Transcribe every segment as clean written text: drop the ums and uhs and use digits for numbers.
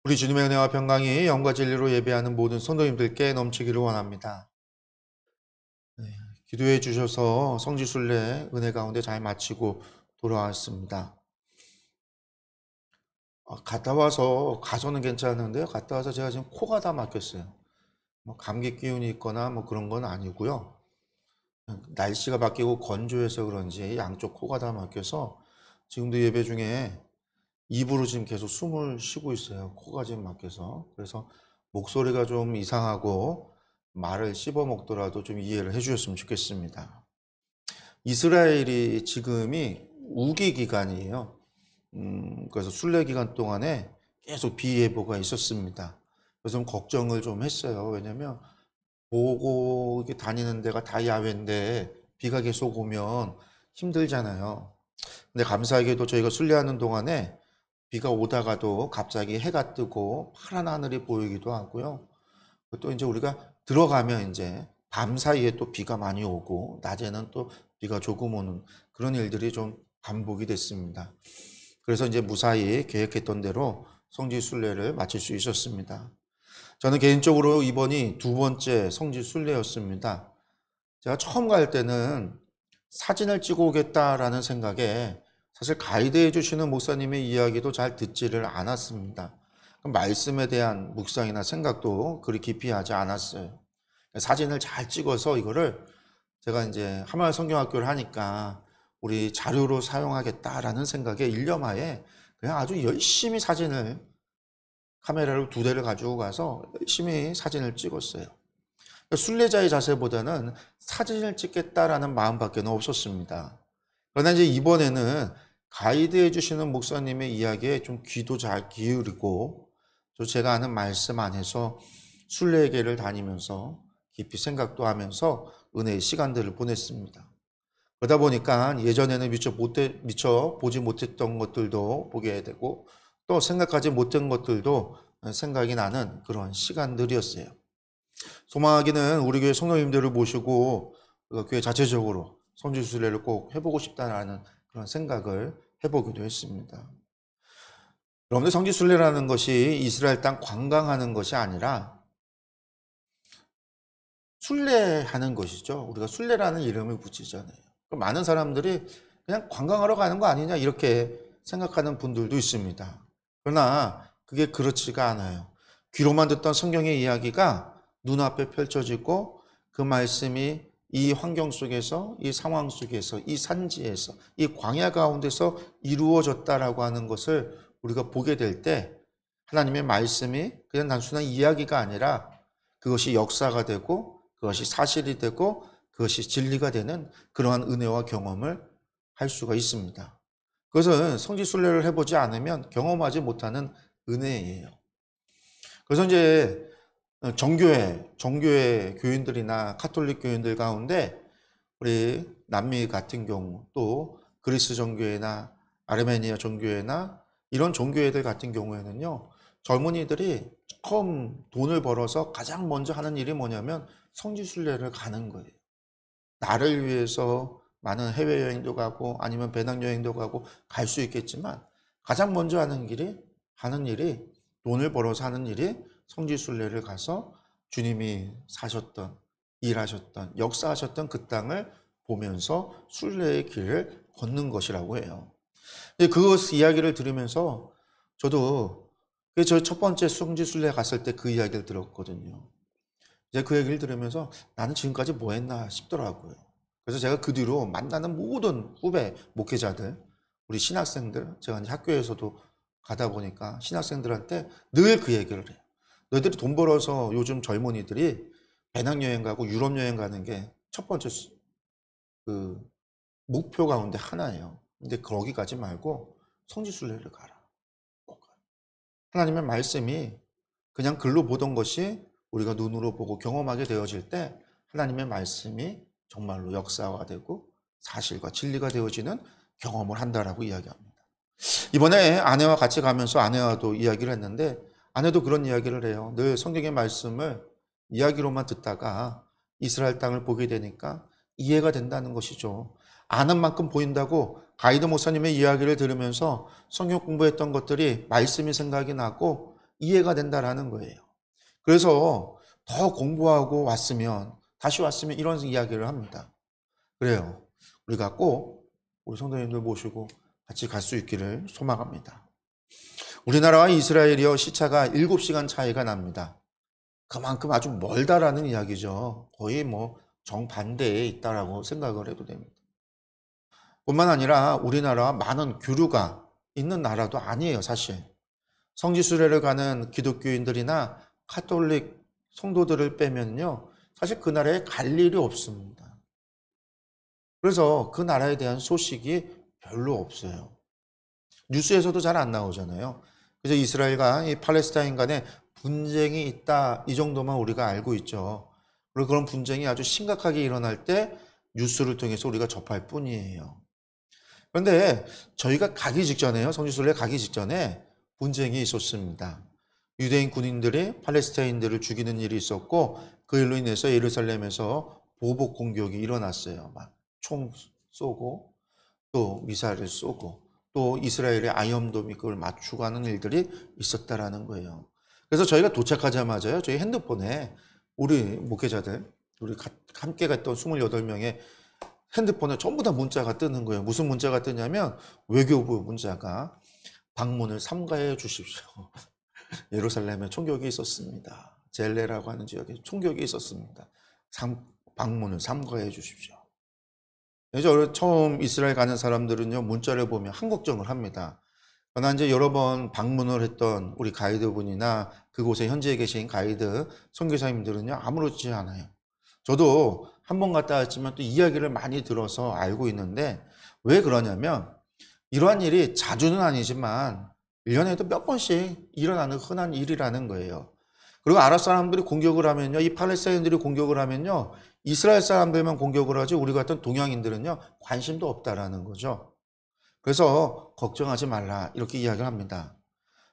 우리 주님의 은혜와 평강이 영과 진리로 예배하는 모든 성도님들께 넘치기를 원합니다. 네, 기도해 주셔서 성지순례 은혜 가운데 잘 마치고 돌아왔습니다. 갔다 와서 가서는 괜찮은데요. 갔다 와서 제가 지금 코가 다 막혔어요. 감기 기운이 있거나 그런 건 아니고요. 날씨가 바뀌고 건조해서 그런지 양쪽 코가 다 막혀서 지금도 예배 중에 입으로 지금 계속 숨을 쉬고 있어요. 코가 지금 막혀서. 그래서 목소리가 좀 이상하고 말을 씹어 먹더라도 좀 이해를 해 주셨으면 좋겠습니다. 이스라엘이 지금이 우기 기간이에요. 그래서 순례 기간 동안에 계속 비 예보가 있었습니다. 그래서 좀 걱정을 좀 했어요. 왜냐면 보고 다니는 데가 다 야외인데 비가 계속 오면 힘들잖아요. 근데 감사하게도 저희가 순례하는 동안에 비가 오다가도 갑자기 해가 뜨고 파란 하늘이 보이기도 하고요. 또 이제 우리가 들어가면 이제 밤 사이에 또 비가 많이 오고 낮에는 또 비가 조금 오는 그런 일들이 좀 반복이 됐습니다. 그래서 이제 무사히 계획했던 대로 성지 순례를 마칠 수 있었습니다. 저는 개인적으로 이번이 두 번째 성지 순례였습니다. 제가 처음 갈 때는 사진을 찍어 오겠다라는 생각에 사실 가이드해 주시는 목사님의 이야기도 잘 듣지를 않았습니다. 말씀에 대한 묵상이나 생각도 그리 깊이 하지 않았어요. 사진을 잘 찍어서 이거를 제가 이제 하마을 성경학교를 하니까 우리 자료로 사용하겠다라는 생각에 일념하에 그냥 아주 열심히 사진을 카메라로 2대를 가지고 가서 열심히 사진을 찍었어요. 순례자의 자세보다는 사진을 찍겠다라는 마음밖에 없었습니다. 그러나 이제 이번에는 가이드해 주시는 목사님의 이야기에 좀 귀도 잘 기울이고 또 제가 아는 말씀 안에서 순례길을 다니면서 깊이 생각도 하면서 은혜의 시간들을 보냈습니다. 그러다 보니까 예전에는 미처 보지 못했던 것들도 보게 되고 또 생각하지 못한 것들도 생각이 나는 그런 시간들이었어요. 소망하기는 우리 교회 성도님들을 모시고 교회 자체적으로 성지순례를 꼭 해보고 싶다라는 그런 생각을 해보기도 했습니다. 여러분들 성지순례라는 것이 이스라엘 땅 관광하는 것이 아니라 순례하는 것이죠. 우리가 순례라는 이름을 붙이잖아요. 많은 사람들이 그냥 관광하러 가는 거 아니냐 이렇게 생각하는 분들도 있습니다. 그러나 그게 그렇지가 않아요. 귀로만 듣던 성경의 이야기가 눈앞에 펼쳐지고 그 말씀이 이 환경 속에서, 이 상황 속에서, 이 산지에서, 이 광야 가운데서 이루어졌다라고 하는 것을 우리가 보게 될 때 하나님의 말씀이 그냥 단순한 이야기가 아니라 그것이 역사가 되고 그것이 사실이 되고 그것이 진리가 되는 그러한 은혜와 경험을 할 수가 있습니다. 그것은 성지순례를 해보지 않으면 경험하지 못하는 은혜예요. 그래서 이제 정교회 교인들이나 카톨릭 교인들 가운데 우리 남미 같은 경우 또 그리스 정교회나 아르메니아 정교회나 이런 정교회들 같은 경우에는요, 젊은이들이 처음 돈을 벌어서 가장 먼저 하는 일이 뭐냐면 성지순례를 가는 거예요. 나를 위해서 많은 해외여행도 가고 아니면 배낭여행도 가고 갈 수 있겠지만 가장 먼저 하는 일이 돈을 벌어서 하는 일이 성지순례를 가서 주님이 사셨던, 일하셨던, 역사하셨던 그 땅을 보면서 순례의 길을 걷는 것이라고 해요. 그 이야기를 들으면서 저도 저 첫 번째 성지순례 갔을 때 그 이야기를 들었거든요. 이제 그 얘기를 들으면서 나는 지금까지 뭐 했나 싶더라고요. 그래서 제가 그 뒤로 만나는 모든 후배 목회자들, 우리 신학생들, 제가 이제 학교에서도 가다 보니까 신학생들한테 늘 그 얘기를 해요. 너희들이 돈 벌어서 요즘 젊은이들이 배낭여행 가고 유럽 여행 가는 게 첫 번째 그 목표 가운데 하나예요. 근데 거기 가지 말고 성지순례를 가라. 꼭 가라. 하나님의 말씀이 그냥 글로 보던 것이 우리가 눈으로 보고 경험하게 되어질 때 하나님의 말씀이 정말로 역사가 되고 사실과 진리가 되어지는 경험을 한다라고 이야기합니다. 이번에 아내와 같이 가면서 아내와도 이야기를 했는데 아내도 그런 이야기를 해요. 늘 성경의 말씀을 이야기로만 듣다가 이스라엘 땅을 보게 되니까 이해가 된다는 것이죠. 아는 만큼 보인다고 가이드 목사님의 이야기를 들으면서 성경 공부했던 것들이 말씀이 생각이 나고 이해가 된다라는 거예요. 그래서 더 공부하고 왔으면, 다시 왔으면 이런 이야기를 합니다. 그래요. 우리가 꼭 우리 성도님들 모시고 같이 갈 수 있기를 소망합니다. 우리나라와 이스라엘이요, 시차가 7시간 차이가 납니다. 그만큼 아주 멀다라는 이야기죠. 거의 뭐 정반대에 있다라고 생각을 해도 됩니다. 뿐만 아니라 우리나라와 많은 교류가 있는 나라도 아니에요, 사실. 성지순례를 가는 기독교인들이나 카톨릭 성도들을 빼면요, 사실 그 나라에 갈 일이 없습니다. 그래서 그 나라에 대한 소식이 별로 없어요. 뉴스에서도 잘 안 나오잖아요. 그래서 이스라엘과 이 팔레스타인 간에 분쟁이 있다, 이 정도만 우리가 알고 있죠. 그리고 그런 분쟁이 아주 심각하게 일어날 때 뉴스를 통해서 우리가 접할 뿐이에요. 그런데 저희가 가기 직전에요, 성지순례 가기 직전에 분쟁이 있었습니다. 유대인 군인들이 팔레스타인들을 죽이는 일이 있었고, 그 일로 인해서 예루살렘에서 보복 공격이 일어났어요. 막 총 쏘고 또 미사일을 쏘고 또 이스라엘의 아이언돔이 그걸 맞추고 하는 일들이 있었다라는 거예요. 그래서 저희가 도착하자마자요, 저희 핸드폰에 우리 목회자들, 우리 함께 갔던 28명의 핸드폰에 전부 다 문자가 뜨는 거예요. 무슨 문자가 뜨냐면 외교부 문자가 방문을 삼가해 주십시오. 예루살렘에 총격이 있었습니다. 젤레라고 하는 지역에 총격이 있었습니다. 방문을 삼가해 주십시오. 그래서 처음 이스라엘 가는 사람들은요, 문자를 보면 한 걱정을 합니다. 그러나 이제 여러 번 방문을 했던 우리 가이드분이나 그곳에 현지에 계신 가이드 선교사님들은요, 아무렇지 않아요. 저도 한 번 갔다 왔지만 또 이야기를 많이 들어서 알고 있는데, 왜 그러냐면 이러한 일이 자주는 아니지만 1년에도 몇 번씩 일어나는 흔한 일이라는 거예요. 그리고 아랍 사람들이 공격을 하면요, 이 팔레스타인들이 공격을 하면요, 이스라엘 사람들만 공격을 하지 우리 같은 동양인들은요, 관심도 없다라는 거죠. 그래서 걱정하지 말라, 이렇게 이야기를 합니다.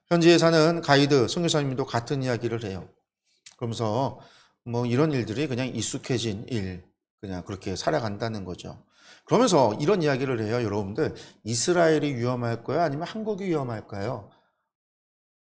현지에 사는 가이드 선교사님도 같은 이야기를 해요. 그러면서 뭐 이런 일들이 그냥 익숙해진 일, 그냥 그렇게 살아간다는 거죠. 그러면서 이런 이야기를 해요. 여러분들, 이스라엘이 위험할까요? 아니면 한국이 위험할까요?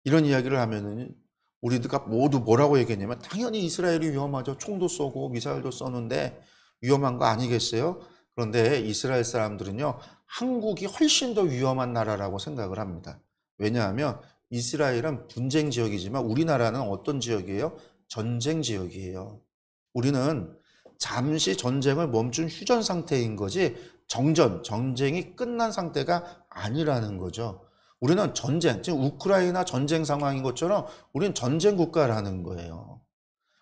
이런 이야기를 하면은 우리가 모두 뭐라고 얘기했냐면, 당연히 이스라엘이 위험하죠. 총도 쏘고 미사일도 쏘는데 위험한 거 아니겠어요? 그런데 이스라엘 사람들은요, 한국이 훨씬 더 위험한 나라라고 생각을 합니다. 왜냐하면 이스라엘은 분쟁 지역이지만 우리나라는 어떤 지역이에요? 전쟁 지역이에요. 우리는 잠시 전쟁을 멈춘 휴전 상태인 거지 전쟁이 끝난 상태가 아니라는 거죠. 우리는 전쟁, 지금 우크라이나 전쟁 상황인 것처럼 우리는 전쟁 국가라는 거예요.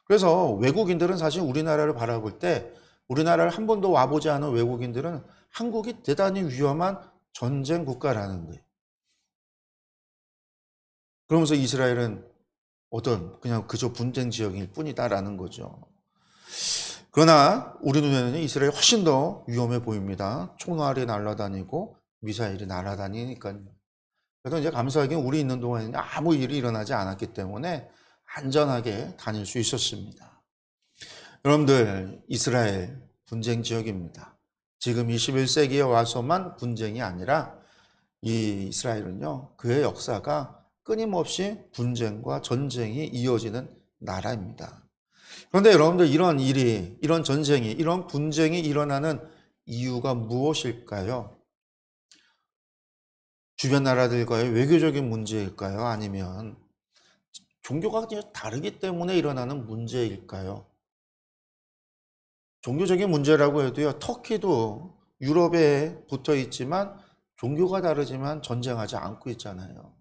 그래서 외국인들은 사실 우리나라를 바라볼 때, 우리나라를 한 번도 와보지 않은 외국인들은 한국이 대단히 위험한 전쟁 국가라는 거예요. 그러면서 이스라엘은 그냥 그저 분쟁 지역일 뿐이다라는 거죠. 그러나 우리 눈에는 이스라엘이 훨씬 더 위험해 보입니다. 총알이 날아다니고 미사일이 날아다니니까요. 그래서 이제 감사하게 우리 있는 동안에는 아무 일이 일어나지 않았기 때문에 안전하게 다닐 수 있었습니다. 여러분들, 이스라엘 분쟁 지역입니다. 지금 21세기에 와서만 분쟁이 아니라 이 이스라엘은요, 그의 역사가 끊임없이 분쟁과 전쟁이 이어지는 나라입니다. 그런데 여러분들, 이런 전쟁이, 이런 분쟁이 일어나는 이유가 무엇일까요? 주변 나라들과의 외교적인 문제일까요? 아니면 종교가 다르기 때문에 일어나는 문제일까요? 종교적인 문제라고 해도요, 터키도 유럽에 붙어 있지만 종교가 다르지만 전쟁하지 않고 있잖아요.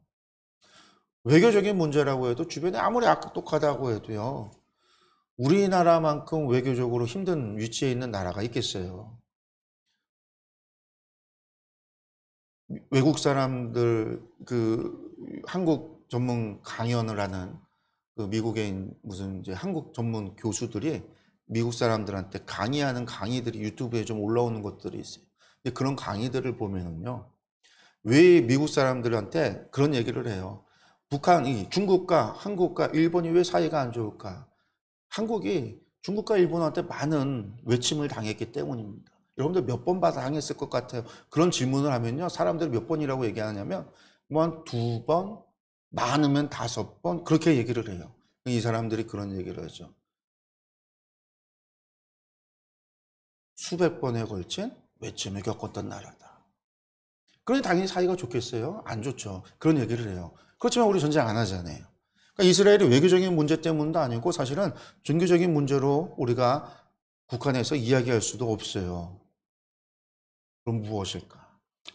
외교적인 문제라고 해도 주변에 아무리 악독하다고 해도요, 우리나라만큼 외교적으로 힘든 위치에 있는 나라가 있겠어요. 외국 사람들, 한국 전문 강연을 하는 미국에 무슨 이제 한국 전문 교수들이 미국 사람들한테 강의하는 강의들이 유튜브에 좀 올라오는 것들이 있어요. 근데 그런 강의들을 보면은요, 왜 미국 사람들한테 그런 얘기를 해요. 중국과 한국과 일본이 왜 사이가 안 좋을까? 한국이 중국과 일본한테 많은 외침을 당했기 때문입니다. 여러분들 몇 번 당했을 것 같아요. 그런 질문을 하면요, 사람들이 몇 번이라고 얘기하냐면 뭐 한 2번, 많으면 5번 그렇게 얘기를 해요. 이 사람들이 그런 얘기를 하죠. 수백 번에 걸친 외침을 겪었던 나라다. 그러니 당연히 사이가 좋겠어요? 안 좋죠. 그런 얘기를 해요. 그렇지만 우리 전쟁 안 하잖아요. 그러니까 이스라엘이 외교적인 문제 때문도 아니고 사실은 종교적인 문제로 우리가 북한에서 이야기할 수도 없어요. 그럼 무엇일까?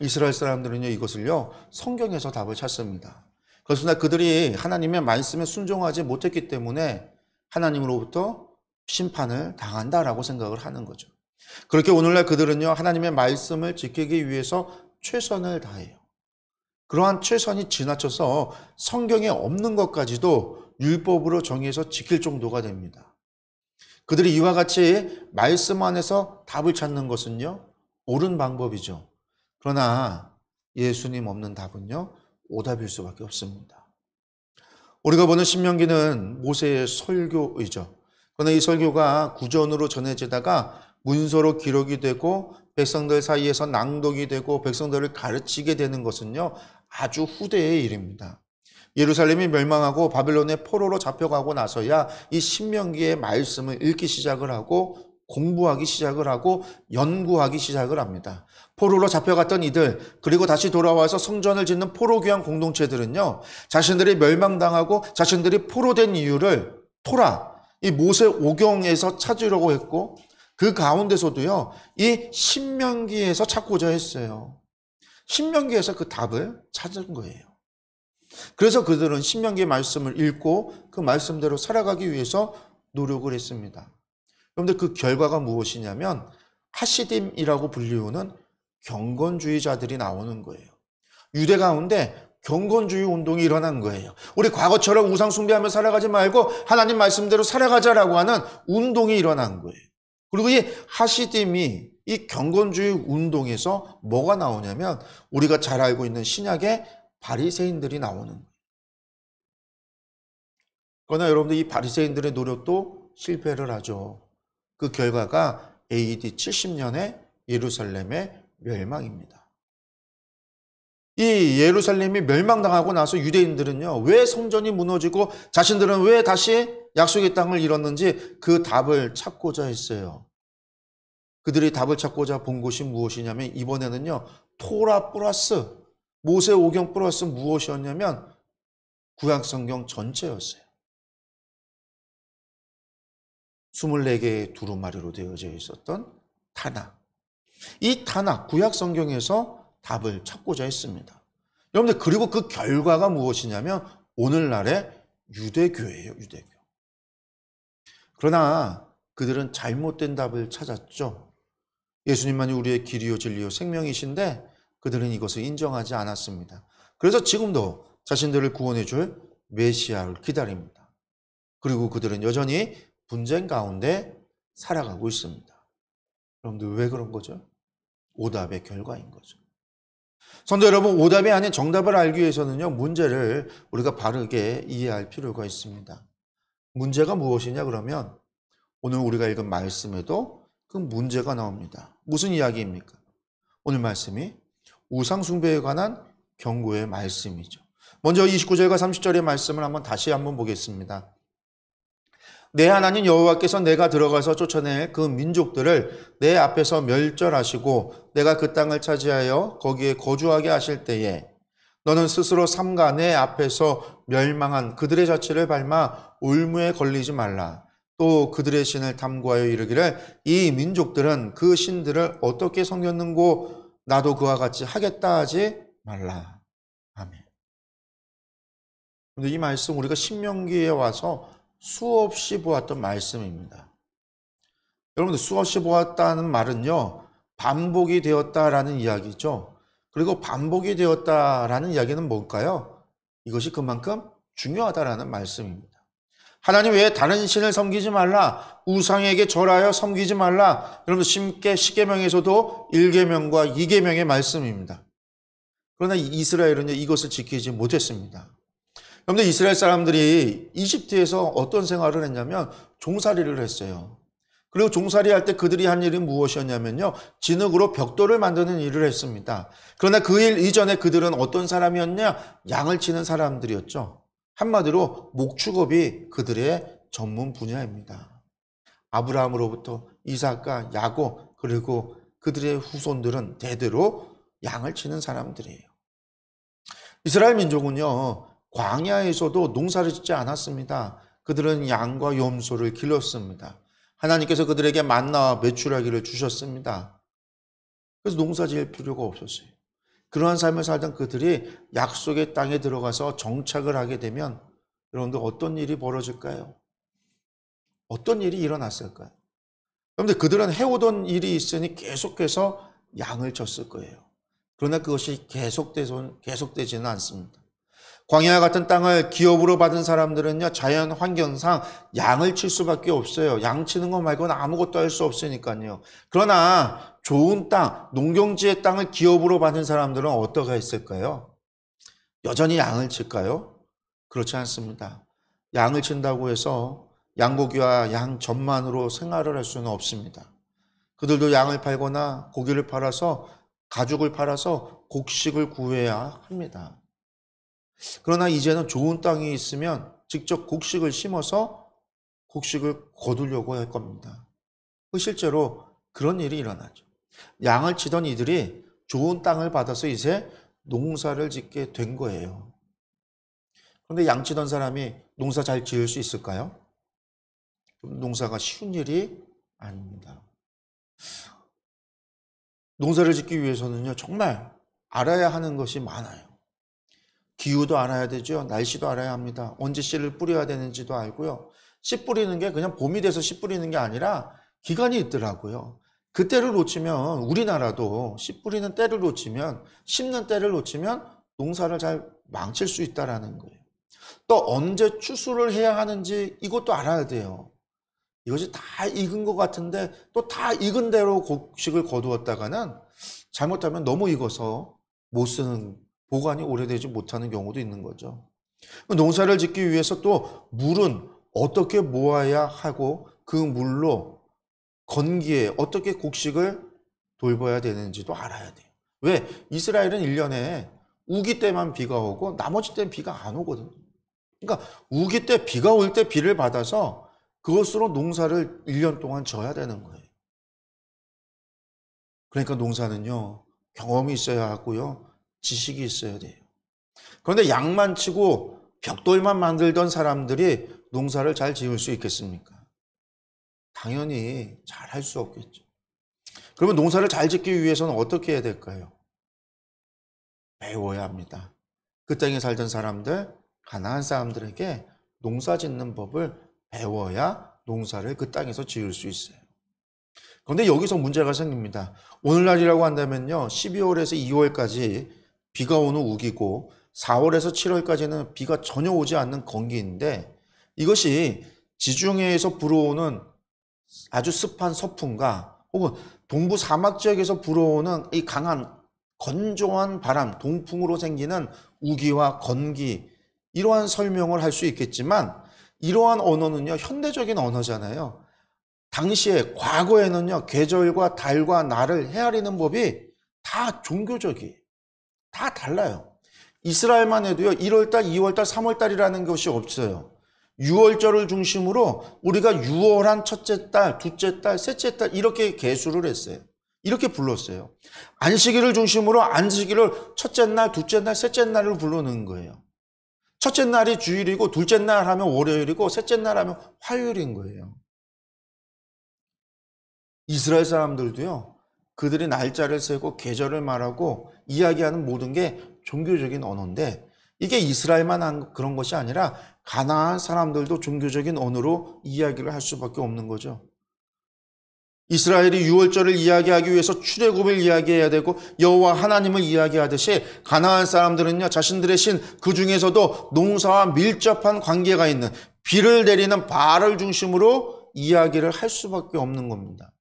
이스라엘 사람들은요, 이것을요, 성경에서 답을 찾습니다. 그렇습니다. 그들이 하나님의 말씀에 순종하지 못했기 때문에 하나님으로부터 심판을 당한다라고 생각을 하는 거죠. 그렇게 오늘날 그들은요, 하나님의 말씀을 지키기 위해서 최선을 다해요. 그러한 최선이 지나쳐서 성경에 없는 것까지도 율법으로 정해서 지킬 정도가 됩니다. 그들이 이와 같이 말씀 안에서 답을 찾는 것은요, 옳은 방법이죠. 그러나 예수님 없는 답은요, 오답일 수밖에 없습니다. 우리가 보는 신명기는 모세의 설교이죠. 그러나 이 설교가 구전으로 전해지다가 문서로 기록이 되고 백성들 사이에서 낭독이 되고 백성들을 가르치게 되는 것은요, 아주 후대의 일입니다. 예루살렘이 멸망하고 바벨론의 포로로 잡혀가고 나서야 이 신명기의 말씀을 읽기 시작을 하고 공부하기 시작을 하고 연구하기 시작을 합니다. 포로로 잡혀갔던 이들, 그리고 다시 돌아와서 성전을 짓는 포로교환 공동체들은요, 자신들이 멸망당하고 자신들이 포로된 이유를 토라, 이 모세 오경에서 찾으려고 했고, 그 가운데서도요, 이 신명기에서 찾고자 했어요. 신명기에서 그 답을 찾은 거예요. 그래서 그들은 신명기의 말씀을 읽고 그 말씀대로 살아가기 위해서 노력을 했습니다. 그런데 그 결과가 무엇이냐면 하시딤이라고 불리우는 경건주의자들이 나오는 거예요. 유대 가운데 경건주의 운동이 일어난 거예요. 우리 과거처럼 우상 숭배하며 살아가지 말고 하나님 말씀대로 살아가자라고 하는 운동이 일어난 거예요. 그리고 이 하시딤이 이 경건주의 운동에서 뭐가 나오냐면 우리가 잘 알고 있는 신약의 바리새인들이 나오는 거예요. 그러나 여러분들 이 바리새인들의 노력도 실패를 하죠. 그 결과가 AD 70년의 예루살렘의 멸망입니다. 이 예루살렘이 멸망당하고 나서 유대인들은요, 왜 성전이 무너지고 자신들은 왜 다시 약속의 땅을 잃었는지 그 답을 찾고자 했어요. 그들이 답을 찾고자 본 것이 무엇이냐면 이번에는요, 토라 플러스 모세 오경 플러스 무엇이었냐면 구약성경 전체였어요. 24개의 두루마리로 되어져 있었던 타낙. 이 타낙, 구약성경에서 답을 찾고자 했습니다. 여러분들, 그리고 그 결과가 무엇이냐면 오늘날의 유대교예요, 유대교. 그러나 그들은 잘못된 답을 찾았죠. 예수님만이 우리의 길이요 진리요 생명이신데 그들은 이것을 인정하지 않았습니다. 그래서 지금도 자신들을 구원해 줄 메시아를 기다립니다. 그리고 그들은 여전히 분쟁 가운데 살아가고 있습니다. 여러분들 왜 그런 거죠? 오답의 결과인 거죠. 성도 여러분, 오답이 아닌 정답을 알기 위해서는요, 문제를 우리가 바르게 이해할 필요가 있습니다. 문제가 무엇이냐 그러면 오늘 우리가 읽은 말씀에도 그 문제가 나옵니다. 무슨 이야기입니까? 오늘 말씀이 우상 숭배에 관한 경고의 말씀이죠. 먼저 29절과 30절의 말씀을 다시 한번 보겠습니다. 내 하나님 여호와께서 내가 들어가서 쫓아낼 그 민족들을 내 앞에서 멸절하시고 내가 그 땅을 차지하여 거기에 거주하게 하실 때에 너는 스스로 삼가 내 앞에서 멸망한 그들의 자취를 밟아 올무에 걸리지 말라. 또 그들의 신을 탐구하여 이르기를 이 민족들은 그 신들을 어떻게 섬겼는고 나도 그와 같이 하겠다 하지 말라. 아멘. 근데 이 말씀 우리가 신명기에 와서 수없이 보았던 말씀입니다. 여러분들, 수없이 보았다는 말은요, 반복이 되었다라는 이야기죠. 그리고 반복이 되었다라는 이야기는 뭘까요? 이것이 그만큼 중요하다라는 말씀입니다. 하나님 외에 다른 신을 섬기지 말라. 우상에게 절하여 섬기지 말라. 여러분, 십계명에서도 1계명과 2계명의 말씀입니다. 그러나 이스라엘은 이것을 지키지 못했습니다. 여러분들, 이스라엘 사람들이 이집트에서 어떤 생활을 했냐면 종살이를 했어요. 그리고 종살이 할 때 그들이 한 일이 무엇이었냐면요. 진흙으로 벽돌을 만드는 일을 했습니다. 그러나 그 일 이전에 그들은 어떤 사람이었냐? 양을 치는 사람들이었죠. 한마디로 목축업이 그들의 전문 분야입니다. 아브라함으로부터 이삭과 야곱 그리고 그들의 후손들은 대대로 양을 치는 사람들이에요. 이스라엘 민족은요. 광야에서도 농사를 짓지 않았습니다. 그들은 양과 염소를 길렀습니다. 하나님께서 그들에게 만나와 메추라기를 주셨습니다. 그래서 농사 지을 필요가 없었어요. 그러한 삶을 살던 그들이 약속의 땅에 들어가서 정착을 하게 되면 여러분들 어떤 일이 벌어질까요? 어떤 일이 일어났을까요? 그런데 그들은 해오던 일이 있으니 계속해서 양을 쳤을 거예요. 그러나 그것이 계속되지는 않습니다. 광야 같은 땅을 기업으로 받은 사람들은요, 자연 환경상 양을 칠 수밖에 없어요. 양 치는 것 말고는 아무것도 할 수 없으니까요. 그러나 좋은 땅, 농경지의 땅을 기업으로 받은 사람들은 어떠가 있을까요? 여전히 양을 칠까요? 그렇지 않습니다. 양을 친다고 해서 양고기와 양 전만으로 생활을 할 수는 없습니다. 그들도 양을 팔거나 고기를 팔아서 가죽을 팔아서 곡식을 구해야 합니다. 그러나 이제는 좋은 땅이 있으면 직접 곡식을 심어서 곡식을 거두려고 할 겁니다. 실제로 그런 일이 일어나죠. 양을 치던 이들이 좋은 땅을 받아서 이제 농사를 짓게 된 거예요. 그런데 양 치던 사람이 농사 잘 지을 수 있을까요? 농사가 쉬운 일이 아닙니다. 농사를 짓기 위해서는요, 정말 알아야 하는 것이 많아요. 기후도 알아야 되죠. 날씨도 알아야 합니다. 언제 씨를 뿌려야 되는지도 알고요. 씨 뿌리는 게 그냥 봄이 돼서 씨 뿌리는 게 아니라 기간이 있더라고요. 그 때를 놓치면 우리나라도 씨 뿌리는 때를 놓치면 심는 때를 놓치면 농사를 잘 망칠 수 있다는 거예요. 또 언제 추수를 해야 하는지 이것도 알아야 돼요. 이것이 다 익은 것 같은데 또 다 익은 대로 곡식을 거두었다가는 잘못하면 너무 익어서 못 쓰는 보관이 오래되지 못하는 경우도 있는 거죠. 농사를 짓기 위해서 또 물은 어떻게 모아야 하고 그 물로 건기에 어떻게 곡식을 돌봐야 되는지도 알아야 돼요. 왜? 이스라엘은 1년에 우기 때만 비가 오고 나머지 때는 비가 안 오거든요. 그러니까 우기 때 비가 올 때 비를 받아서 그것으로 농사를 1년 동안 져야 되는 거예요. 그러니까 농사는요, 경험이 있어야 하고요, 지식이 있어야 돼요. 그런데 양만 치고 벽돌만 만들던 사람들이 농사를 잘 지을 수 있겠습니까? 당연히 잘 할 수 없겠죠. 그러면 농사를 잘 짓기 위해서는 어떻게 해야 될까요? 배워야 합니다. 그 땅에 살던 사람들, 가나안 사람들에게 농사 짓는 법을 배워야 농사를 그 땅에서 지을 수 있어요. 그런데 여기서 문제가 생깁니다. 오늘날이라고 한다면요, 12월에서 2월까지 비가 오는 우기고 4월에서 7월까지는 비가 전혀 오지 않는 건기인데 이것이 지중해에서 불어오는 아주 습한 서풍과 혹은 동부 사막 지역에서 불어오는 이 강한 건조한 바람, 동풍으로 생기는 우기와 건기, 이러한 설명을 할 수 있겠지만 이러한 언어는요, 현대적인 언어잖아요. 당시에 과거에는요, 계절과 달과 날을 헤아리는 법이 다 종교적이에요. 다 달라요. 이스라엘만 해도요, 1월달, 2월달, 3월달이라는 것이 없어요. 6월절을 중심으로 우리가 6월한 첫째 달, 둘째 달, 셋째 달 이렇게 계수를 했어요. 이렇게 불렀어요. 안식일을 중심으로 안식일을 첫째 날, 둘째 날, 셋째 날을 부르는 거예요. 첫째 날이 주일이고 둘째 날 하면 월요일이고 셋째 날 하면 화요일인 거예요. 이스라엘 사람들도요, 그들이 날짜를 세고 계절을 말하고 이야기하는 모든 게 종교적인 언어인데 이게 이스라엘만 한 그런 것이 아니라 가나안 사람들도 종교적인 언어로 이야기를 할 수밖에 없는 거죠. 이스라엘이 유월절을 이야기하기 위해서 출애굽을 이야기해야 되고 여호와 하나님을 이야기하듯이 가나안 사람들은요, 자신들의 신 그 중에서도 농사와 밀접한 관계가 있는 비를 내리는 바알을 중심으로 이야기를 할 수밖에 없는 겁니다.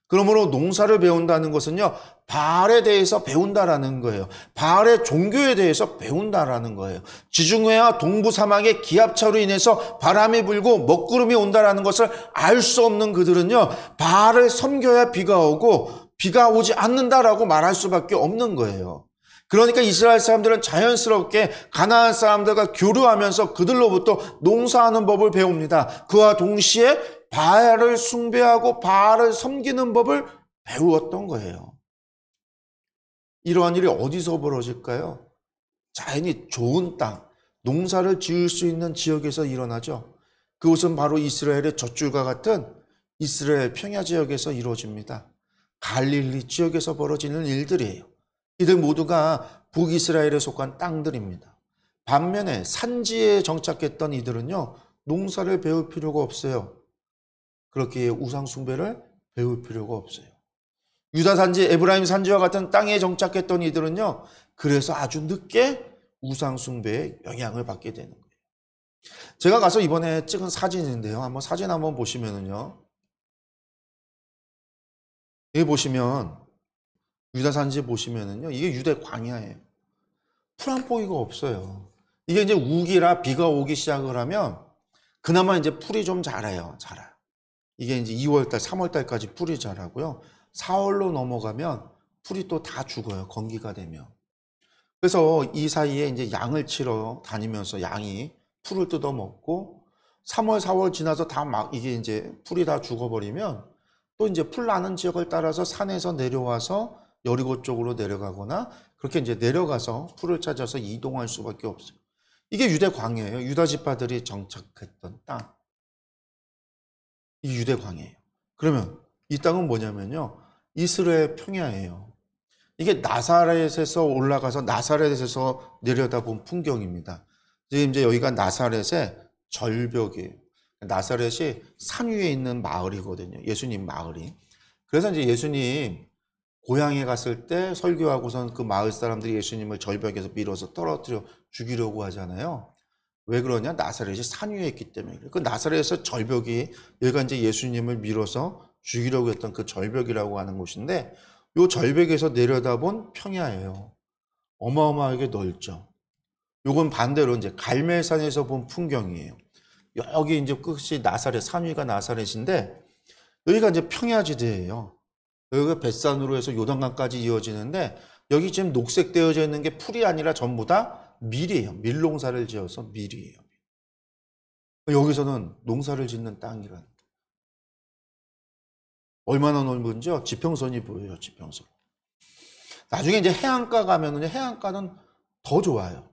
그러므로 농사를 배운다는 것은요, 바알에 대해서 배운다라는 거예요. 바알의 종교에 대해서 배운다라는 거예요. 지중해와 동부 사막의 기압차로 인해서 바람이 불고 먹구름이 온다라는 것을 알 수 없는 그들은요, 바알을 섬겨야 비가 오고 비가 오지 않는다라고 말할 수밖에 없는 거예요. 그러니까 이스라엘 사람들은 자연스럽게 가나안 사람들과 교류하면서 그들로부터 농사하는 법을 배웁니다. 그와 동시에 바알을 숭배하고 바알을 섬기는 법을 배우었던 거예요. 이러한 일이 어디서 벌어질까요? 자연히 좋은 땅, 농사를 지을 수 있는 지역에서 일어나죠. 그것은 바로 이스라엘의 젖줄과 같은 이스라엘 평야 지역에서 이루어집니다. 갈릴리 지역에서 벌어지는 일들이에요. 이들 모두가 북이스라엘에 속한 땅들입니다. 반면에 산지에 정착했던 이들은요, 농사를 배울 필요가 없어요. 그렇기에 우상 숭배를 배울 필요가 없어요. 유다 산지, 에브라임 산지와 같은 땅에 정착했던 이들은요, 그래서 아주 늦게 우상 숭배의 영향을 받게 되는 거예요. 제가 가서 이번에 찍은 사진인데요. 사진 한번 보시면은요. 여기 보시면 유다 산지 보시면은요. 이게 유대 광야예요. 풀 한 포기가 없어요. 이게 이제 우기라 비가 오기 시작을 하면 그나마 이제 풀이 좀 자라요. 이게 이제 2월달, 3월달까지 풀이 자라고요. 4월로 넘어가면 풀이 또 다 죽어요. 건기가 되면. 그래서 이 사이에 이제 양을 치러 다니면서 양이 풀을 뜯어 먹고 3월, 4월 지나서 다 막 이게 이제 풀이 다 죽어버리면 또 이제 풀 나는 지역을 따라서 산에서 내려와서 여리고 쪽으로 내려가거나 그렇게 이제 내려가서 풀을 찾아서 이동할 수밖에 없어요. 이게 유대 광야예요. 유다 지파들이 정착했던 땅. 이 유대 광야예요. 그러면 이 땅은 뭐냐면요. 이스라엘 평야예요. 이게 나사렛에서 올라가서 나사렛에서 내려다본 풍경입니다. 지금 이제 여기가 나사렛의 절벽이에요. 나사렛이 산 위에 있는 마을이거든요. 예수님 마을이. 그래서 이제 예수님 고향에 갔을 때 설교하고선 그 마을 사람들이 예수님을 절벽에서 밀어서 떨어뜨려 죽이려고 하잖아요. 왜 그러냐? 나사렛이 산 위에 있기 때문에. 그 나사렛에서 절벽이 여기가 이제 예수님을 밀어서 죽이려고 했던 그 절벽이라고 하는 곳인데 요 절벽에서 내려다본 평야예요. 어마어마하게 넓죠. 요건 반대로 이제 갈멜산에서 본 풍경이에요. 여기 이제 끝이 나사렛, 산 위가 나사렛인데 여기가 이제 평야지대예요. 여기가 벳산으로 해서 요단강까지 이어지는데 여기 지금 녹색되어져 있는 게 풀이 아니라 전부 다 밀이에요. 밀농사를 지어서 밀이에요. 여기서는 농사를 짓는 땅이라는 거예요. 얼마나 넓은지요? 지평선이 보여요. 지평선. 나중에 이제 해안가 가면은 해안가는 더 좋아요.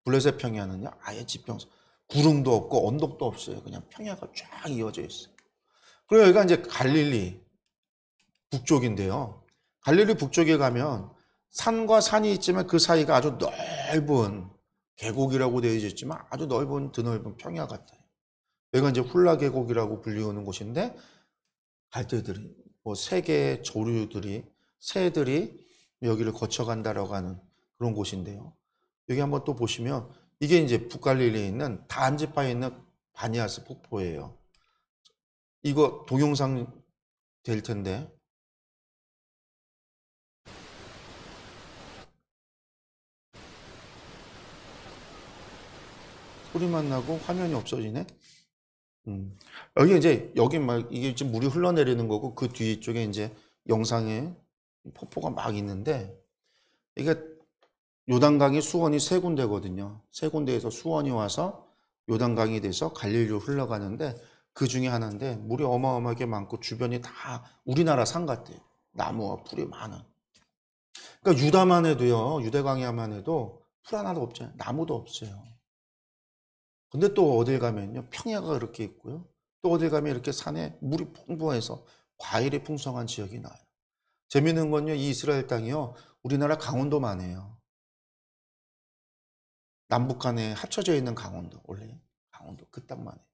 블레셋 평야는요. 아예 지평선. 구름도 없고 언덕도 없어요. 그냥 평야가 쫙 이어져 있어요. 그리고 여기가 이제 갈릴리 북쪽인데요. 갈릴리 북쪽에 가면 산과 산이 있지만 그 사이가 아주 넓은 계곡이라고 되어 있지만 아주 넓은 드넓은 평야 같아요. 여기가 이제 훌라 계곡이라고 불리우는 곳인데 갈대들이 세 개의 조류들이 새들이 여기를 거쳐간다라고 하는 그런 곳인데요. 여기 한번 또 보시면 이게 이제 북갈릴리에 있는 다한지파에 있는 바니아스 폭포예요. 이거 동영상 될 텐데 소리만 나고 화면이 없어지네. 여기 이제 여기 막 이게 지금 물이 흘러내리는 거고 그 뒤쪽에 이제 영상에 폭포가 막 있는데 이게 요단강이 수원이 세 군데거든요. 세 군데에서 수원이 와서 요단강이 돼서 갈릴리로 흘러가는데 그 중에 하나인데 물이 어마어마하게 많고 주변이 다 우리나라 산 같아요. 나무와 풀이 많은. 그러니까 유다만 해도요. 유대광야만 해도 풀 하나도 없잖아요. 나무도 없어요. 근데 또 어딜 가면요. 평야가 그렇게 있고요. 또 어딜 가면 이렇게 산에 물이 풍부해서 과일이 풍성한 지역이 나와요. 재미있는 건요. 이 이스라엘 땅이요. 우리나라 강원도만 해요. 남북한에 합쳐져 있는 강원도. 원래 강원도 그 땅만 해요.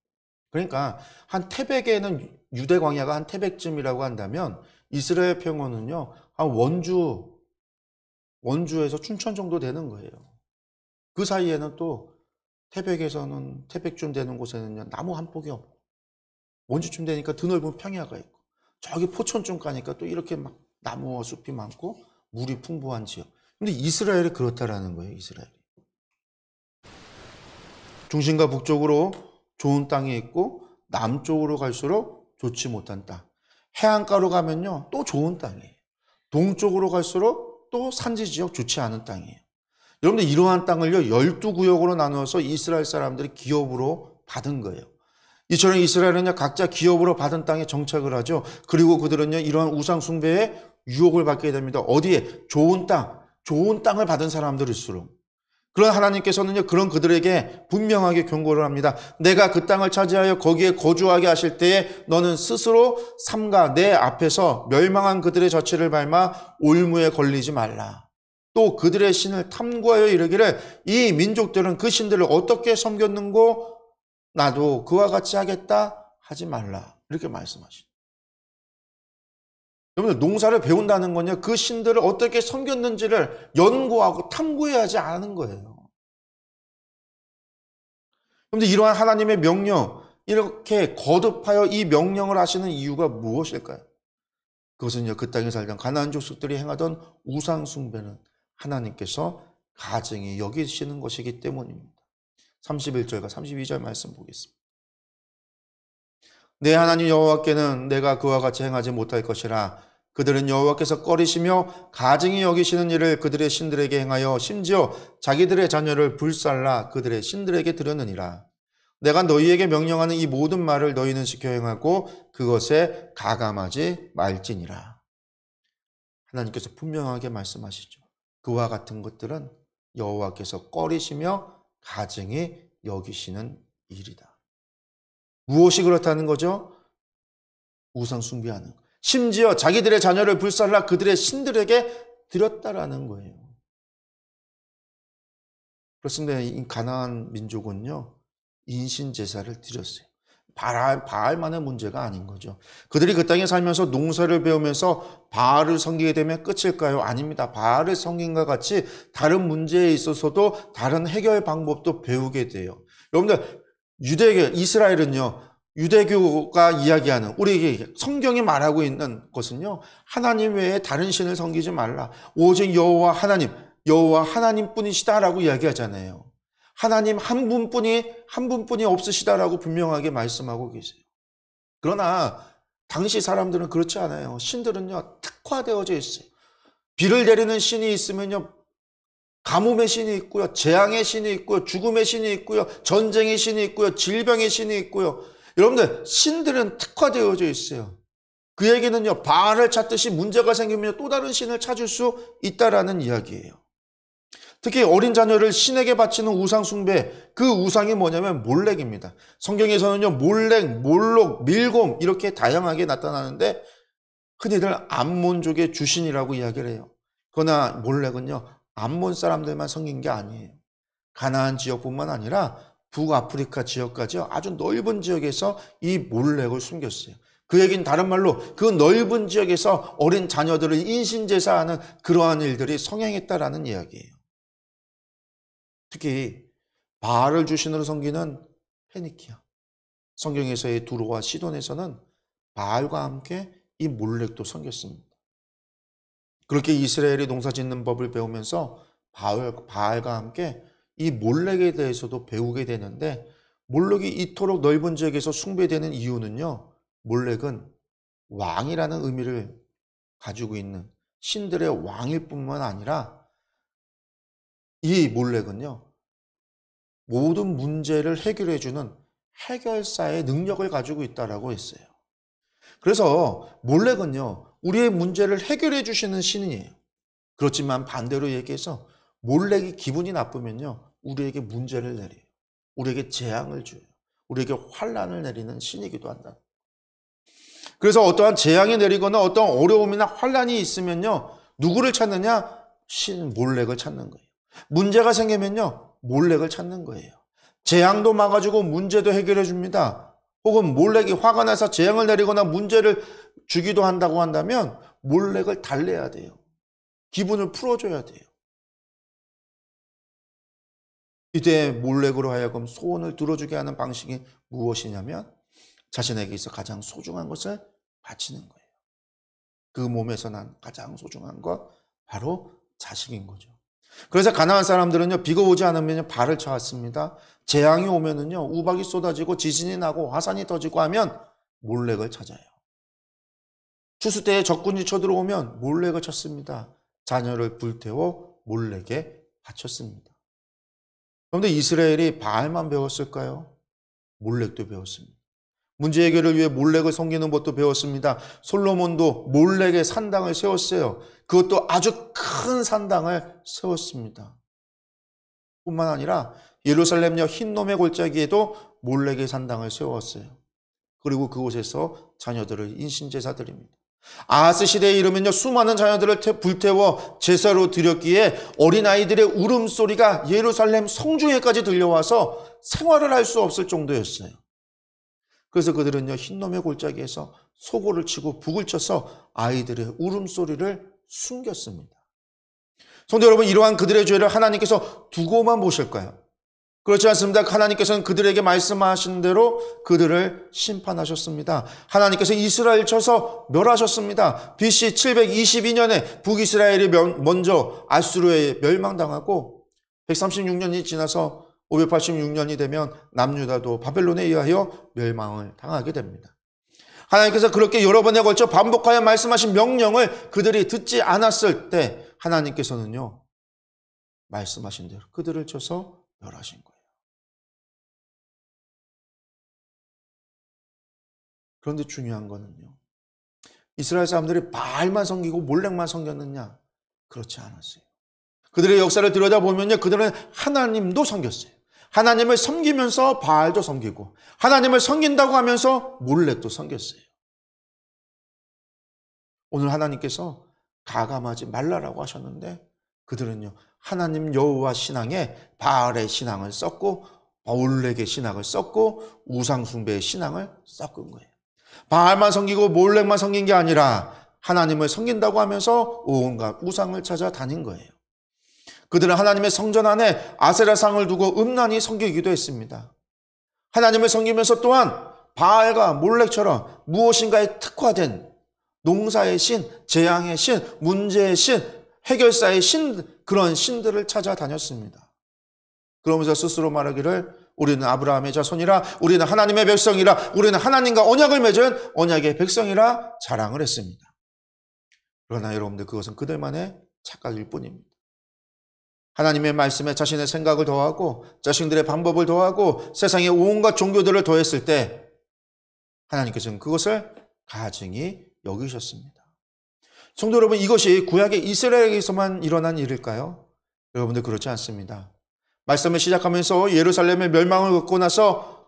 그러니까 한 태백에는 유대 광야가 한 태백쯤이라고 한다면 이스라엘 평원은요. 한 원주에서 춘천 정도 되는 거예요. 그 사이에는 또 태백에서는 태백쯤 되는 곳에는요. 나무 한 폭이 없고 원주쯤 되니까 드넓은 평야가 있고 저기 포천쯤 가니까 또 이렇게 막 나무와 숲이 많고 물이 풍부한 지역. 근데 이스라엘이 그렇다라는 거예요. 이스라엘이. 중심과 북쪽으로 좋은 땅이 있고 남쪽으로 갈수록 좋지 못한 땅. 해안가로 가면요 또 좋은 땅이에요. 동쪽으로 갈수록 또 산지 지역 좋지 않은 땅이에요. 여러분들 이러한 땅을요 12구역으로 나누어서 이스라엘 사람들이 기업으로 받은 거예요. 이처럼 이스라엘은요 각자 기업으로 받은 땅에 정착을 하죠. 그리고 그들은요 이러한 우상 숭배에 유혹을 받게 됩니다. 어디에? 좋은 땅을 받은 사람들일수록. 그런 하나님께서는요 그런 그들에게 분명하게 경고를 합니다. 내가 그 땅을 차지하여 거기에 거주하게 하실 때에 너는 스스로 삼가 내 앞에서 멸망한 그들의 젖체를 밟아 올무에 걸리지 말라. 또 그들의 신을 탐구하여 이르기를 이 민족들은 그 신들을 어떻게 섬겼는고 나도 그와 같이 하겠다 하지 말라. 이렇게 말씀하시죠. 여러분들 농사를 배운다는 건요 그 신들을 어떻게 섬겼는지를 연구하고 탐구해야 하지 않은 거예요. 그런데 이러한 하나님의 명령, 이렇게 거듭하여 이 명령을 하시는 이유가 무엇일까요? 그것은요 그 땅에 살던 가나안 족속들이 행하던 우상 숭배는 하나님께서 가증히 여기시는 것이기 때문입니다. 31절과 32절 말씀 보겠습니다. 내 하나님 여호와께는 내가 그와 같이 행하지 못할 것이라. 그들은 여호와께서 꺼리시며 가증히 여기시는 일을 그들의 신들에게 행하여 심지어 자기들의 자녀를 불살라 그들의 신들에게 드렸느니라. 내가 너희에게 명령하는 이 모든 말을 너희는 지켜 행하고 그것에 가감하지 말지니라. 하나님께서 분명하게 말씀하시죠. 그와 같은 것들은 여호와께서 꺼리시며 가증히 여기시는 일이다. 무엇이 그렇다는 거죠? 우상 숭배하는 것. 심지어 자기들의 자녀를 불살라 그들의 신들에게 드렸다라는 거예요. 그렇습니다. 이 가나안 민족은요 인신 제사를 드렸어요. 바알만의 문제가 아닌 거죠. 그들이 그 땅에 살면서 농사를 배우면서 바알을 섬기게 되면 끝일까요? 아닙니다. 바알을 섬긴과 같이 다른 문제에 있어서도 다른 해결 방법도 배우게 돼요. 여러분들 유대교, 이스라엘은요 유대교가 이야기하는 우리에게 성경이 말하고 있는 것은요 하나님 외에 다른 신을 섬기지 말라. 오직 여호와 하나님뿐이시다라고 이야기하잖아요. 하나님 한 분뿐이 없으시다라고 분명하게 말씀하고 계세요. 그러나 당시 사람들은 그렇지 않아요. 신들은요 특화되어져 있어요. 비를 내리는 신이 있으면요 가뭄의 신이 있고요, 재앙의 신이 있고요, 죽음의 신이 있고요, 전쟁의 신이 있고요, 질병의 신이 있고요. 여러분들 신들은 특화되어져 있어요. 그 얘기는요 바알을 찾듯이 문제가 생기면 또 다른 신을 찾을 수 있다라는 이야기예요. 특히 어린 자녀를 신에게 바치는 우상 숭배, 그 우상이 뭐냐면 몰렉입니다. 성경에서는요 몰렉, 몰록, 밀곰 이렇게 다양하게 나타나는데 흔히들 암몬족의 주신이라고 이야기를 해요. 그러나 몰렉은요 암몬 사람들만 섬긴 게 아니에요. 가나안 지역뿐만 아니라 북아프리카 지역까지 아주 넓은 지역에서 이 몰렉을 숨겼어요. 그 얘기는 다른 말로 그 넓은 지역에서 어린 자녀들을 인신제사하는 그러한 일들이 성행했다라는 이야기예요. 특히 바알을 주신으로 섬기는 페니키아, 성경에서의 두로와 시돈에서는 바알과 함께 이 몰렉도 섬겼습니다. 그렇게 이스라엘이 농사짓는 법을 배우면서 바알과 함께 이 몰렉에 대해서도 배우게 되는데, 몰렉이 이토록 넓은 지역에서 숭배되는 이유는요, 몰렉은 왕이라는 의미를 가지고 있는 신들의 왕일 뿐만 아니라 이 몰렉은요 모든 문제를 해결해주는 해결사의 능력을 가지고 있다라고 했어요. 그래서 몰렉은요 우리의 문제를 해결해 주시는 신이에요. 그렇지만 반대로 얘기해서 몰렉이 기분이 나쁘면요 우리에게 문제를 내려요. 우리에게 재앙을 줘요. 우리에게 환난을 내리는 신이기도 한다. 그래서 어떠한 재앙이 내리거나 어떠한 어려움이나 환난이 있으면요 누구를 찾느냐? 신 몰렉을 찾는 거예요. 문제가 생기면요 몰렉을 찾는 거예요. 재앙도 막아주고 문제도 해결해 줍니다. 혹은 몰렉이 화가 나서 재앙을 내리거나 문제를 주기도 한다고 한다면 몰렉을 달래야 돼요. 기분을 풀어줘야 돼요. 이때 몰렉으로 하여금 소원을 들어주게 하는 방식이 무엇이냐면 자신에게 있어 가장 소중한 것을 바치는 거예요. 그 몸에서 난 가장 소중한 것 바로 자식인 거죠. 그래서 가나안 사람들은요, 비가 오지 않으면 발을 쳐왔습니다. 재앙이 오면은요, 우박이 쏟아지고 지진이 나고 화산이 터지고 하면 몰렉을 찾아요. 추수 때에 적군이 쳐들어오면 몰렉을 쳤습니다. 자녀를 불태워 몰렉에 바쳤습니다. 그런데 이스라엘이 바알만 배웠을까요? 몰렉도 배웠습니다. 문제 해결을 위해 몰렉을 섬기는 것도 배웠습니다. 솔로몬도 몰렉의 산당을 세웠어요. 그것도 아주 큰 산당을 세웠습니다. 뿐만 아니라 예루살렘역 흰놈의 골짜기에도 몰렉의 산당을 세웠어요. 그리고 그곳에서 자녀들을 인신제사 드립니다. 아하스 시대에 이르면요, 수많은 자녀들을 불태워 제사로 드렸기에 어린아이들의 울음소리가 예루살렘 성중에까지 들려와서 생활을 할 수 없을 정도였어요. 그래서 그들은요, 흰놈의 골짜기에서 소고를 치고 북을 쳐서 아이들의 울음소리를 숨겼습니다. 성도 여러분, 이러한 그들의 죄를 하나님께서 두고만 보실까요? 그렇지 않습니다. 하나님께서는 그들에게 말씀하신 대로 그들을 심판하셨습니다. 하나님께서 이스라엘 쳐서 멸하셨습니다. BC 722년에 북이스라엘이 먼저 아수르에 멸망당하고 136년이 지나서 586년이 되면 남유다도 바벨론에 의하여 멸망을 당하게 됩니다. 하나님께서 그렇게 여러 번에 걸쳐 반복하여 말씀하신 명령을 그들이 듣지 않았을 때 하나님께서는요, 말씀하신 대로 그들을 쳐서 멸하신 거예요. 그런데 중요한 거는요, 이스라엘 사람들이 바알만 섬기고 몰렉만 섬겼느냐? 그렇지 않았어요. 그들의 역사를 들여다보면요, 그들은 하나님도 섬겼어요. 하나님을 섬기면서 바알도 섬기고 하나님을 섬긴다고 하면서 몰렉도 섬겼어요. 오늘 하나님께서 가감하지 말라라고 하셨는데 그들은요, 하나님 여호와 신앙에 바알의 신앙을 썼고 몰렉의 신앙을 썼고 우상 숭배의 신앙을 섞은 거예요. 바알만 섬기고 몰렉만 섬긴 게 아니라 하나님을 섬긴다고 하면서 온갖 우상을 찾아 다닌 거예요. 그들은 하나님의 성전 안에 아세라상을 두고 음란히 섬기기도 했습니다. 하나님을 섬기면서 또한 바알과 몰렉처럼 무엇인가에 특화된 농사의 신, 재앙의 신, 문제의 신, 해결사의 신, 그런 신들을 찾아다녔습니다. 그러면서 스스로 말하기를 우리는 아브라함의 자손이라, 우리는 하나님의 백성이라, 우리는 하나님과 언약을 맺은 언약의 백성이라 자랑을 했습니다. 그러나 여러분들, 그것은 그들만의 착각일 뿐입니다. 하나님의 말씀에 자신의 생각을 더하고 자신들의 방법을 더하고 세상의 온갖 종교들을 더했을 때 하나님께서는 그것을 가증히 여기셨습니다. 성도 여러분, 이것이 구약의 이스라엘에서만 일어난 일일까요? 여러분들, 그렇지 않습니다. 말씀을 시작하면서 예루살렘의 멸망을 겪고 나서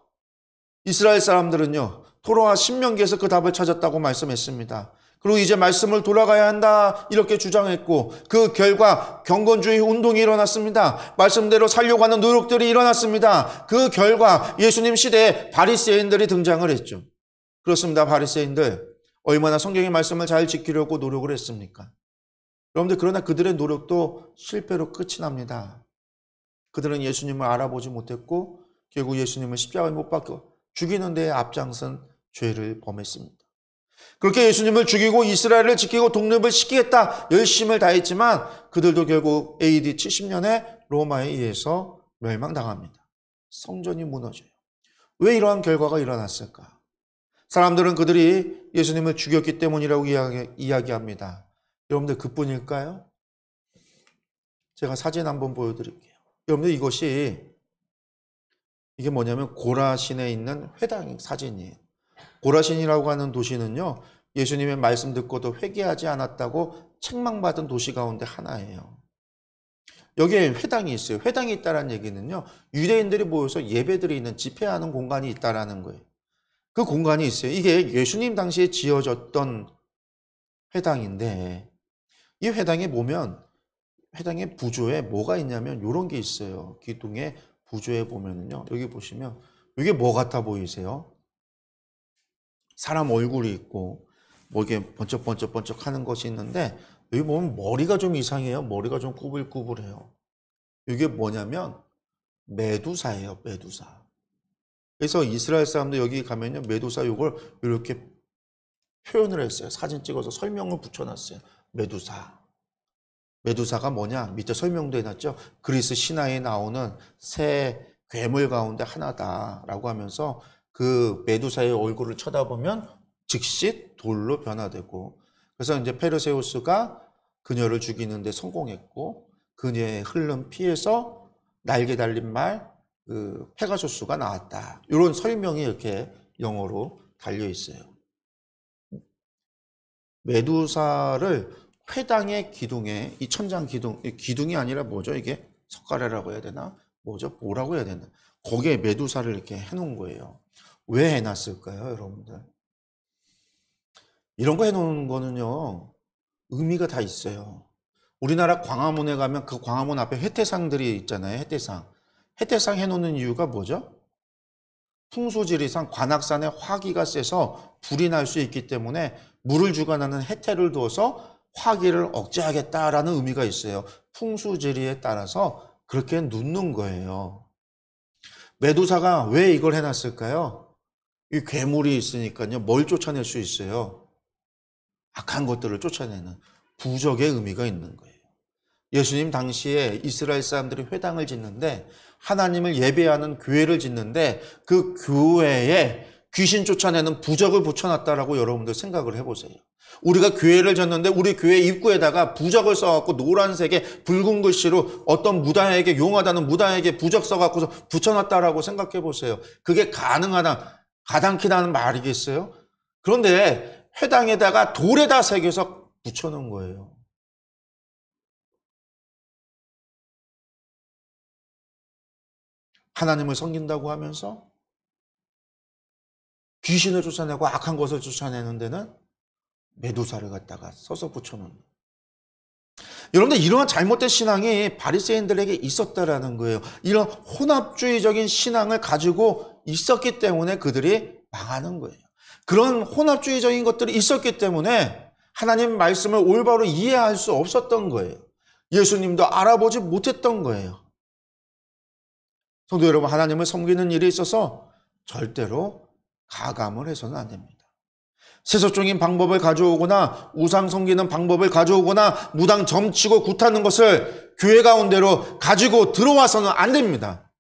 이스라엘 사람들은요, 토라와 신명기에서 그 답을 찾았다고 말씀했습니다. 그리고 이제 말씀을 돌아가야 한다 이렇게 주장했고 그 결과 경건주의 운동이 일어났습니다. 말씀대로 살려고 하는 노력들이 일어났습니다. 그 결과 예수님 시대에 바리새인들이 등장을 했죠. 그렇습니다. 바리새인들 얼마나 성경의 말씀을 잘 지키려고 노력을 했습니까? 여러분들, 그러나 그들의 노력도 실패로 끝이 납니다. 그들은 예수님을 알아보지 못했고 결국 예수님을 십자가에 못 박혀 죽이는 데에 앞장선 죄를 범했습니다. 그렇게 예수님을 죽이고 이스라엘을 지키고 독립을 시키겠다 열심을 다했지만 그들도 결국 AD 70년에 로마에 의해서 멸망당합니다. 성전이 무너져요. 왜 이러한 결과가 일어났을까? 사람들은 그들이 예수님을 죽였기 때문이라고 이야기합니다. 여러분들, 그뿐일까요? 제가 사진 한번 보여드릴게요. 여러분들, 이게 뭐냐면 고라신에 있는 회당 사진이에요. 고라신이라고 하는 도시는요, 예수님의 말씀 듣고도 회개하지 않았다고 책망받은 도시 가운데 하나예요. 여기에 회당이 있어요. 회당이 있다는 얘기는요, 유대인들이 모여서 예배드리는 집회하는 공간이 있다는 거예요. 그 공간이 있어요. 이게 예수님 당시에 지어졌던 회당인데 이 회당에 보면 회당의 부조에 뭐가 있냐면 이런 게 있어요. 기둥의 부조에 보면은요, 여기 보시면 이게 뭐 같아 보이세요? 사람 얼굴이 있고 뭐 이게 번쩍번쩍번쩍 하는 것이 있는데 여기 보면 머리가 좀 이상해요. 머리가 좀 꾸불꾸불해요. 이게 뭐냐면 메두사예요. 메두사. 그래서 이스라엘 사람들 여기 가면요, 메두사 이걸 이렇게 표현을 했어요. 사진 찍어서 설명을 붙여놨어요. 메두사. 메두사가 뭐냐? 밑에 설명도 해놨죠. 그리스 신화에 나오는 새 괴물 가운데 하나다라고 하면서 그 메두사의 얼굴을 쳐다보면 즉시 돌로 변화되고, 그래서 이제 페르세우스가 그녀를 죽이는데 성공했고, 그녀의 흘른 피에서 날개 달린 말 그 페가수스가 나왔다. 이런 설명이 이렇게 영어로 달려 있어요. 메두사를 회당의 기둥에, 이 천장 기둥, 기둥이 아니라 뭐죠? 이게 석가래라고 해야 되나? 뭐죠? 뭐라고 해야 되나? 거기에 메두사를 이렇게 해놓은 거예요. 왜 해놨을까요, 여러분들? 이런 거 해놓은 거는요, 의미가 다 있어요. 우리나라 광화문에 가면 그 광화문 앞에 해태상들이 있잖아요. 해태상. 해태상 해놓는 이유가 뭐죠? 풍수지리상 관악산에 화기가 세서 불이 날 수 있기 때문에 물을 주관하는 해태를 두어서 화기를 억제하겠다라는 의미가 있어요. 풍수지리에 따라서 그렇게 놓는 거예요. 메두사가 왜 이걸 해놨을까요? 이 괴물이 있으니까요. 뭘 쫓아낼 수 있어요? 악한 것들을 쫓아내는 부적의 의미가 있는 거예요. 예수님 당시에 이스라엘 사람들이 회당을 짓는데, 하나님을 예배하는 교회를 짓는데 그 교회에 귀신 쫓아내는 부적을 붙여놨다라고 여러분들 생각을 해보세요. 우리가 교회를 짓는데 우리 교회 입구에다가 부적을 써갖고 노란색에 붉은 글씨로 어떤 무당에게, 용하다는 무당에게 부적 써갖고서 붙여놨다라고 생각해보세요. 그게 가당키다는 말이겠어요? 그런데 회당에다가 돌에다 새겨서 붙여놓은 거예요. 하나님을 섬긴다고 하면서 귀신을 쫓아내고 악한 것을 쫓아내는 데는 메두사를 갖다가 써서 붙여놓는. 여러분들, 이러한 잘못된 신앙이 바리새인들에게 있었다라는 거예요. 이런 혼합주의적인 신앙을 가지고 있었기 때문에 그들이 망하는 거예요. 그런 혼합주의적인 것들이 있었기 때문에 하나님 말씀을 올바로 이해할 수 없었던 거예요. 예수님도 알아보지 못했던 거예요. 성도 여러분, 하나님을 섬기는 일에 있어서 절대로 가감을 해서는 안 됩니다. 세속적인 방법을 가져오거나 우상 섬기는 방법을 가져오거나 무당 점치고 굿하는 것을 교회 가운데로 가지고 들어와서는 안 됩니다.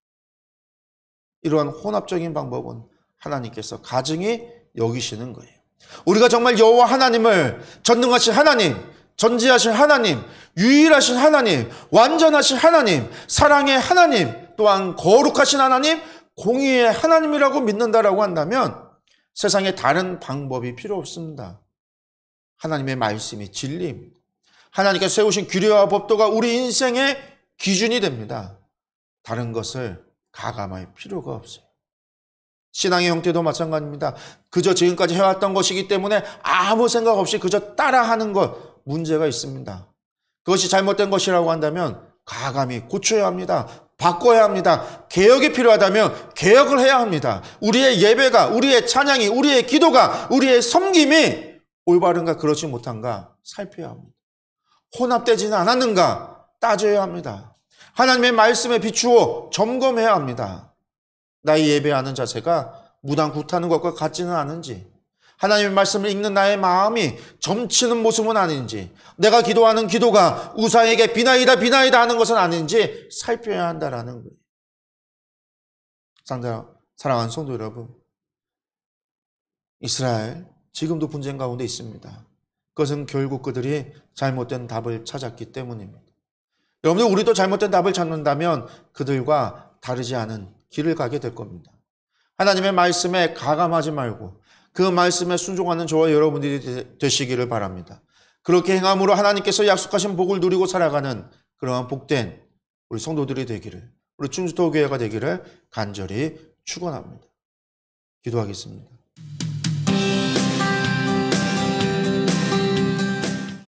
이러한 혼합적인 방법은 하나님께서 가증히 여기시는 거예요. 우리가 정말 여호와 하나님을, 전능하신 하나님, 전지하신 하나님, 유일하신 하나님, 완전하신 하나님, 사랑의 하나님, 또한 거룩하신 하나님, 공의의 하나님이라고 믿는다라고 한다면 세상에 다른 방법이 필요 없습니다. 하나님의 말씀이 진리입니다. 하나님께서 세우신 규례와 법도가 우리 인생의 기준이 됩니다. 다른 것을 가감할 필요가 없어요. 신앙의 형태도 마찬가지입니다. 그저 지금까지 해왔던 것이기 때문에 아무 생각 없이 그저 따라하는 것, 문제가 있습니다. 그것이 잘못된 것이라고 한다면 가감히 고쳐야 합니다. 바꿔야 합니다. 개혁이 필요하다면 개혁을 해야 합니다. 우리의 예배가, 우리의 찬양이, 우리의 기도가, 우리의 섬김이 올바른가 그렇지 못한가 살펴야 합니다. 혼합되지는 않았는가 따져야 합니다. 하나님의 말씀에 비추어 점검해야 합니다. 나의 예배하는 자세가 무당 굿하는 것과 같지는 않은지, 하나님의 말씀을 읽는 나의 마음이 점치는 모습은 아닌지, 내가 기도하는 기도가 우상에게 비나이다 비나이다 하는 것은 아닌지 살펴야 한다라는 거예요. 사랑하는 성도 여러분, 이스라엘 지금도 분쟁 가운데 있습니다. 그것은 결국 그들이 잘못된 답을 찾았기 때문입니다. 여러분들, 우리도 잘못된 답을 찾는다면 그들과 다르지 않은 길을 가게 될 겁니다. 하나님의 말씀에 가감하지 말고 그 말씀에 순종하는 저와 여러분들이 되시기를 바랍니다. 그렇게 행함으로 하나님께서 약속하신 복을 누리고 살아가는 그러한 복된 우리 성도들이 되기를, 우리 충주토교회가 되기를 간절히 축원합니다. 기도하겠습니다.